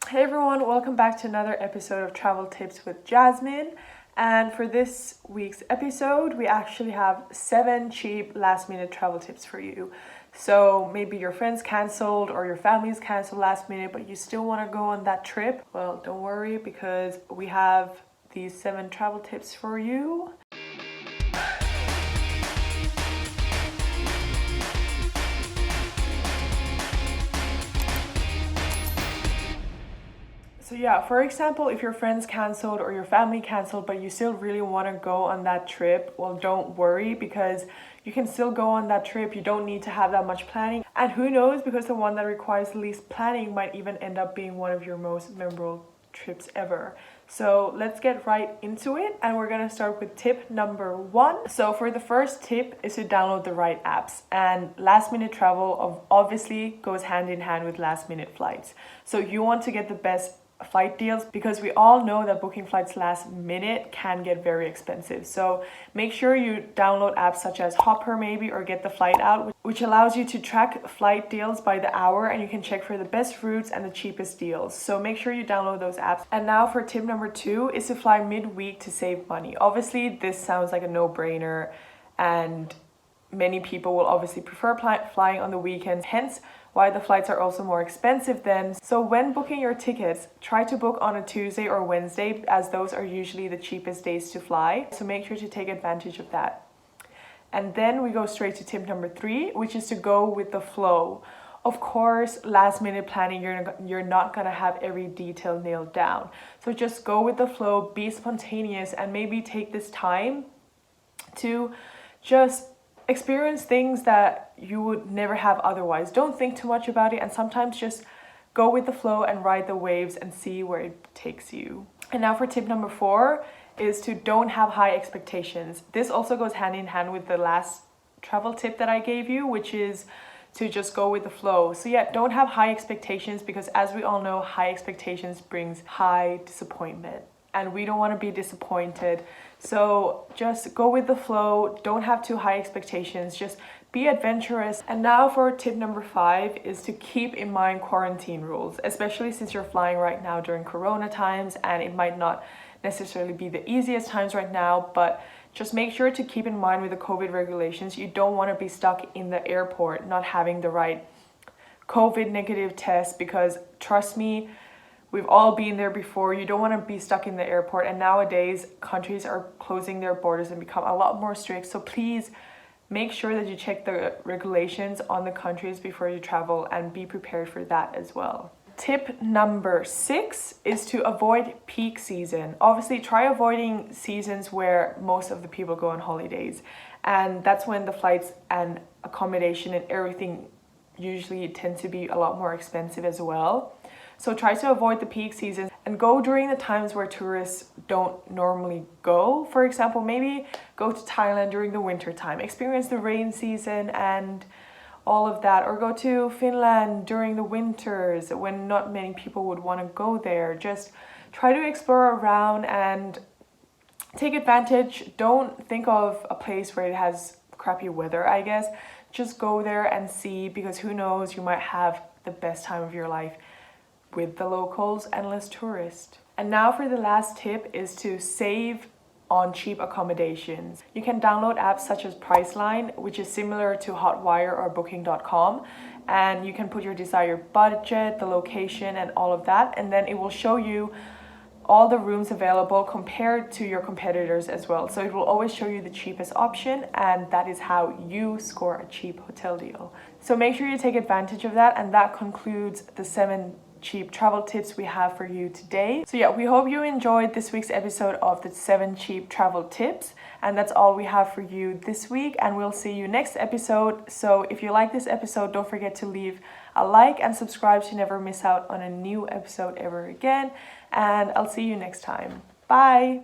Hey everyone, welcome back to another episode of Travel Tips with Jasmine. And for this week's episode, we actually have 7 cheap last minute travel tips for you. So maybe your friends canceled or your family's canceled last minute, but you still want to go on that trip. Well, don't worry because we have these 7 travel tips for you. So yeah, for example, if your friends canceled or your family canceled, but you still really want to go on that trip, well, don't worry because you can still go on that trip. You don't need to have that much planning. And who knows, because the one that requires the least planning might even end up being one of your most memorable trips ever. So let's get right into it, and we're gonna start with tip number 1. So for the first tip is to download the right apps, and last minute travel obviously goes hand in hand with last minute flights. So you want to get the best flight deals because we all know that booking flights last minute can get very expensive. So make sure you download apps such as Hopper maybe, or Get the Flight Out, which allows you to track flight deals by the hour, and you can check for the best routes and the cheapest deals. So make sure you download those apps. And now for tip number 2 is to fly midweek to save money. Obviously this sounds like a no-brainer, and many people will obviously prefer flying on the weekends, hence why the flights are also more expensive then. So when booking your tickets, try to book on a Tuesday or Wednesday, as those are usually the cheapest days to fly. So make sure to take advantage of that. And then we go straight to tip number 3, which is to go with the flow. Of course, last minute planning, you're not gonna have every detail nailed down. So just go with the flow, be spontaneous, and maybe take this time to just experience things that you would never have otherwise. Don't think too much about it, and sometimes just go with the flow and ride the waves and see where it takes you. And now for tip number 4 is to don't have high expectations. This also goes hand in hand with the last travel tip that I gave you, which is to just go with the flow. So yeah, don't have high expectations, because as we all know, high expectations brings high disappointment, and we don't want to be disappointed. So just go with the flow, don't have too high expectations, just be adventurous. And now for tip number 5 is to keep in mind quarantine rules, especially since you're flying right now during Corona times, and it might not necessarily be the easiest times right now, but just make sure to keep in mind with the COVID regulations. You don't want to be stuck in the airport not having the right COVID negative test, because trust me, we've all been there before. You don't want to be stuck in the airport, and nowadays countries are closing their borders and become a lot more strict. So please make sure that you check the regulations on the countries before you travel, and be prepared for that as well. Tip number 6 is to avoid peak season. Obviously, try avoiding seasons where most of the people go on holidays, and that's when the flights and accommodation and everything usually tend to be a lot more expensive as well. So try to avoid the peak seasons and go during the times where tourists don't normally go. For example, maybe go to Thailand during the winter time, experience the rain season and all of that, or go to Finland during the winters when not many people would want to go there. Just try to explore around and take advantage. Don't think of a place where it has crappy weather, I guess. Just go there and see, because who knows, you might have the best time of your life with the locals and less tourists. And now for the last tip is to save on cheap accommodations. You can download apps such as Priceline, which is similar to Hotwire or Booking.com, and you can put your desired budget, the location, and all of that, and then it will show you all the rooms available compared to your competitors as well. So it will always show you the cheapest option, and that is how you score a cheap hotel deal. So make sure you take advantage of that, and that concludes the 7 cheap travel tips we have for you today. So yeah, we hope you enjoyed this week's episode of the 7 cheap travel tips, and that's all we have for you this week, and we'll see you next episode. So if you like this episode, don't forget to leave a like and subscribe to never miss out on a new episode ever again, and I'll see you next time. Bye.